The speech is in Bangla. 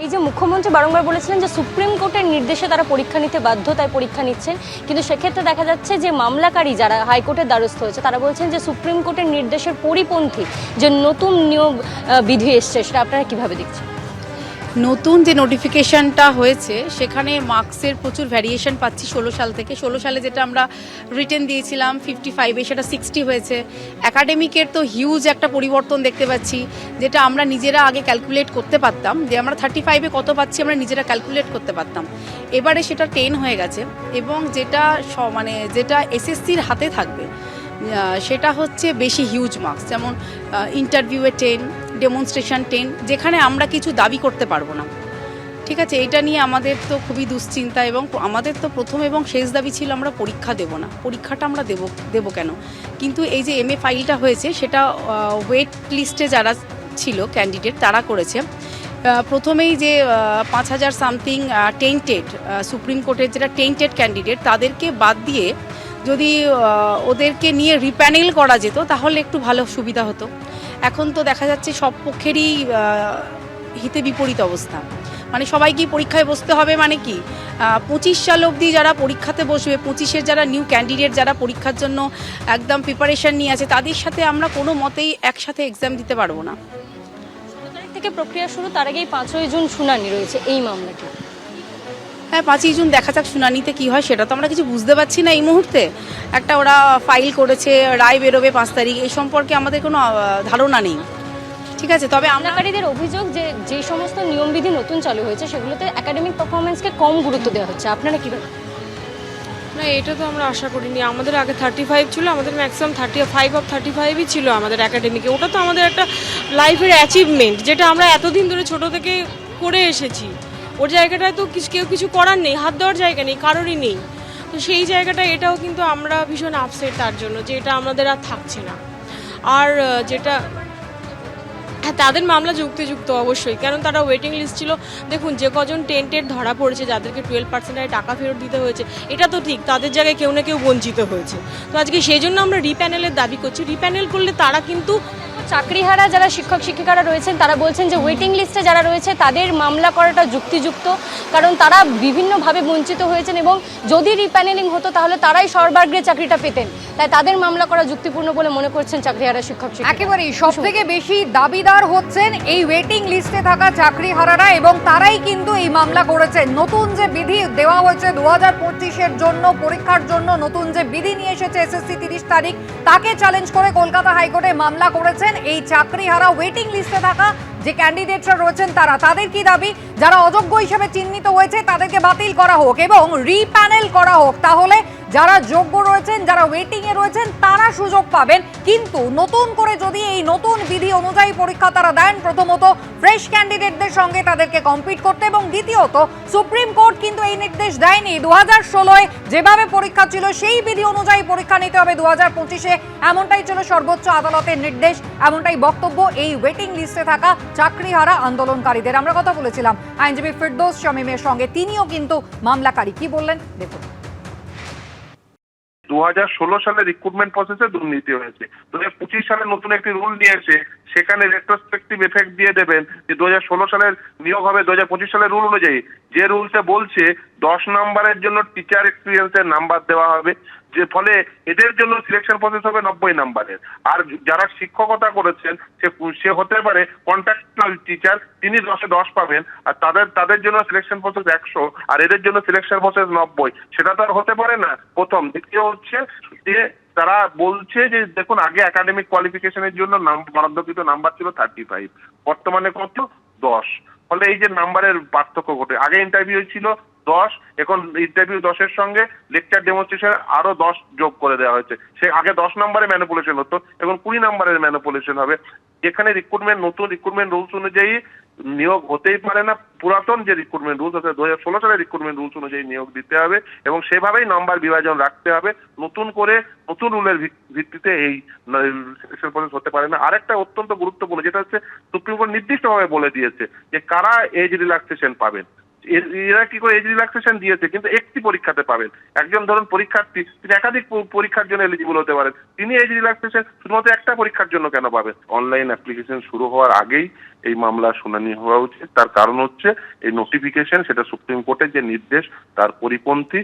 এই যে মুখ্যমন্ত্রী বারংবার বলেছিলেন যে সুপ্রিম কোর্টের নির্দেশে তারা পরীক্ষা নিতে বাধ্য, তাই পরীক্ষা নিচ্ছেন, কিন্তু সেক্ষেত্রে দেখা যাচ্ছে যে মামলাকারী যারা হাইকোর্টের দ্বারস্থ হয়েছে তারা বলছেন যে সুপ্রিম কোর্টের নির্দেশের পরিপন্থী যে নতুন নিয়োগ বিধি এসছে, সেটা আপনারা কিভাবে দেখছেন? নতুন যে নোটিফিকেশনটা হয়েছে সেখানে মার্কসের প্রচুর ভ্যারিয়েশন পাচ্ছি 16 সাল থেকে। 16 সালে যেটা আমরা রিটেন দিয়েছিলাম 55-এ, সেটা 60 হয়েছে। একাডেমিকের তো হিউজ একটা পরিবর্তন দেখতে পাচ্ছি, যেটা আমরা নিজেরা আগে ক্যালকুলেট করতে পারতাম, যে আমরা 35-এ কত পাচ্ছি আমরা নিজেরা ক্যালকুলেট করতে পারতাম। এবারে সেটা 10 হয়ে গেছে, এবং যেটা এসএসসির হাতে থাকবে সেটা হচ্ছে বেশি হিউজ মার্কস, যেমন ইন্টারভিউয়ে 10, ডেমনস্ট্রেশন 10, যেখানে আমরা কিছু দাবি করতে পারবো না। ঠিক আছে, এটা নিয়ে আমাদের তো খুবই দুশ্চিন্তা, এবং আমাদের তো প্রথম এবং শেষ দাবি ছিল আমরা পরীক্ষা দেব না। পরীক্ষাটা আমরা দেবো কেন? কিন্তু এই যে MA ফাইলটা হয়েছে সেটা ওয়েট লিস্টে যারা ছিল ক্যান্ডিডেট তারা করেছে। প্রথমেই যে 5000 সামথিং টেন্টেড, সুপ্রিম কোর্টের যেটা টেন্টেড ক্যান্ডিডেট তাদেরকে বাদ দিয়ে যদি ওদেরকে নিয়ে রিপ্যানেল করা যেত তাহলে একটু ভালো সুবিধা হতো। এখন তো দেখা যাচ্ছে সব পক্ষেরই হিতে বিপরীত অবস্থা, মানে সবাইকেই পরীক্ষায় বসতে হবে, মানে কি 25 সাল অবধি যারা পরীক্ষাতে বসবে, 25-এর যারা নিউ ক্যান্ডিডেট যারা পরীক্ষার জন্য একদম প্রিপারেশন নিয়ে আছে, তাদের সাথে আমরা কোনো মতেই একসাথে এক্সাম দিতে পারবো না। 16 তারিখ থেকে প্রক্রিয়া শুরু, তার আগেই 5ই জুন শুনানি রয়েছে এই মামলাটি। হ্যাঁ, 5ই জুন দেখা যাক শুনানিতে কি হয়, সেটা তো আমরা কিছু বুঝতে পারছি না এই মুহূর্তে। একটা ওরা ফাইল করেছে, রায় বেরোবে 5 তারিখ, এই সম্পর্কে আমাদের কোনো ধারণা নেই। ঠিক আছে, তবে মামলাকারীদের অভিযোগ যে সমস্ত নিয়মবিধি নতুন চালু হয়েছে সেগুলোতে একাডেমিক পারফরমেন্সকে কম গুরুত্ব দেওয়া হচ্ছে, আপনারা কি বলেন? না, এটা তো আমরা আশা করিনি। আমাদের আগে 35 ছিল, আমাদের ম্যাক্সিমাম 35 অফ 35ই ছিল আমাদের একাডেমিকে। ওটা তো আমাদের একটা লাইফের অ্যাচিভমেন্ট, যেটা আমরা এতদিন ধরে ছোট থেকে করে এসেছি। ওর জায়গাটায় তো কেউ কিছু করার নেই, হাত দেওয়ার জায়গা নেই, কারোরই নেই। তো সেই জায়গাটা এটাও কিন্তু আমরা ভীষণ আপসেট তার জন্য, যে এটা আমাদের আর থাকছে না। আর যেটা হ্যাঁ, তাদের মামলা যুক্তিযুক্ত অবশ্যই, কারণ তারা ওয়েটিং লিস্ট ছিল। দেখুন, যে কজন টেন্টেড ধরা পড়েছে, যাদেরকে 12% টাকা ফেরত দিতে হয়েছে, এটা তো ঠিক, তাদের জায়গায় কেউ না কেউ বঞ্চিত হয়েছে। তো আজকে সেই জন্য আমরা রিপ্যানেলের দাবি করছি। রিপ্যানেল করলে তারা কিন্তু চাকরিহারা যারা শিক্ষক শিক্ষিকারা রয়েছেন তারা বলছেন যে ওয়েটিং লিস্টে যারা রয়েছে তাদের মামলা করাটা যুক্তিযুক্ত, কারণ তারা বিভিন্নভাবে বঞ্চিত হয়েছেন, এবং যদি রিপ্যানেলিং হতো তাহলে তারাই সর্বাগ্রে চাকরিটা পেতেন, তাই তাদের মামলা করা যুক্তিপূর্ণ বলে মনে করছেন চাকরিহারা শিক্ষক শিক্ষিকা। একেবারেই সব থেকে বেশি দাবিদার হচ্ছেন এই ওয়েটিং লিস্টে থাকা চাকরিহারারা, এবং তারাই কিন্তু এই মামলা করেছেন। নতুন যে বিধি দেওয়া হয়েছে 2025-এর জন্য, পরীক্ষার জন্য নতুন যে বিধি নিয়ে এসেছে এসএসসি 30 তারিখ, তাকে চ্যালেঞ্জ করে কলকাতা হাইকোর্টে মামলা করেছেন এই চাকরিহারা ওয়েটিং লিস্টে থাকা যে ক্যান্ডিডেটরা রয়েছেন তারা। তাদের কি দাবি? যারা অযোগ্য হিসেবে চিহ্নিত হয়েছে তাদেরকে বাতিল করা হোক এবং রিপ্যানেল করা হোক, তাহলে যারা যোগ্য রয়েছেন, যারা ওয়েটিং এ রয়েছেন তারা সুযোগ পাবেন। কিন্তু নতুন করে যদি এই নতুন বিধি অনুযায়ী পরীক্ষা তারা দেন, প্রথমত ফ্রেশ ক্যান্ডিডেটদের সঙ্গে তাদেরকে কম্পিট করতে, এবং দ্বিতীয়ত সুপ্রিম কোর্ট কিন্তু এই নির্দেশ দেয়নি। 2016-এ যেভাবে পরীক্ষা ছিল সেই বিধি অনুযায়ী পরীক্ষা নিতে হবে 2025-এ, এমনটাই ছিল সর্বোচ্চ আদালতের নির্দেশ, এমনটাই বক্তব্য এই ওয়েটিং লিস্টে থাকা চাকরিহারা আন্দোলনকারীদের। আমরা কথা বলেছিলাম আইনজীবী ফিরদৌস শামীমের সঙ্গে, তিনিও কিন্তু মামলাকারী। কি বললেন দেখুন। 2016 সালে রিক্রুটমেন্ট প্রসেসে দুর্নীতি হয়েছে। 2025 সালে নতুন একটি রুল নিয়ে এসে সেখানে রেট্রোস্পেক্টিভ এফেক্ট দিয়ে দেবেন যে 2016 সালের নিয়োগ হবে 2025 সালের রুল অনুযায়ী। যে রুলসে বলছে 10 নম্বরের জন্য টিচার এক্সপিরিয়েন্সের নাম্বার দেওয়া হবে, যে ফলে এদের জন্য সিলেকশন প্রসেস হবে 90 নাম্বারের। আর যারা শিক্ষকতা করেছেন সে হতে পারে কন্ট্রাক্টুয়াল টিচার, তিনি 10-এ 10 পাবেন, আর তাদের জন্য সিলেকশন প্রসেস 100, আর এদের জন্য সিলেকশন প্রসেস 90। সেটা তো আর হতে পারে না। প্রথম। দ্বিতীয় হচ্ছে যে তারা বলছে যে দেখুন, আগে একাডেমিক কোয়ালিফিকেশনের জন্য বরাদ্দকৃত নাম্বার ছিল 35, বর্তমানে কত 10। ফলে এই যে নাম্বারের পার্থক্য ঘটে, আগে ইন্টারভিউ ছিল 10, এখন ইন্টারভিউ 10-এর সঙ্গে লেকচার ডেমনস্ট্রেশন আরো 10 যোগ করে দেওয়া হয়েছে। সে আগে 10 নম্বরে ম্যানিপুলেশন হতো, এখন 20 নম্বরের ম্যানিপুলেশন হবে। যেখানে নতুন রিক্রুটমেন্ট রুলস অনুযায়ী নিয়োগ হতেই পারে না, পুরাতন যে রিক্রুটমেন্ট রুলস আছে 2016 সালের রিক্রুটমেন্ট রুলস অনুযায়ী নিয়োগ দিতে হবে, এবং সেভাবেই নাম্বার বিভাজন রাখতে হবে। নতুন করে নতুন রুলের ভিত্তিতে এই সিলেকশন প্রসেস হতে পারে না। আরেকটা অত্যন্ত গুরুত্বপূর্ণ, যেটা হচ্ছে সুপ্রিম কোর্ট নির্দিষ্টভাবে বলে দিয়েছে যে কারা এজ রিল্যাক্সেশন পাবেন। এরা কি করে এজ রিল্যাক্সেশন দিয়েছে, কিন্তু একটি পরীক্ষাতে পাবেন। একজন ধরুন পরীক্ষার্থী, তিনি একাধিক পরীক্ষার জন্য এলিজিবল হতে পারেন, তিনি এজ রিল্যাক্সেশন শুধুমাত্র একটা পরীক্ষার জন্য কেন পাবেন? অনলাইন অ্যাপ্লিকেশন শুরু হওয়ার আগেই এই মামলার শুনানি হওয়া উচিত। তার কারণ হচ্ছে এই নোটিফিকেশন, সেটা সুপ্রিম কোর্টের যে নির্দেশ তার পরিপন্থী।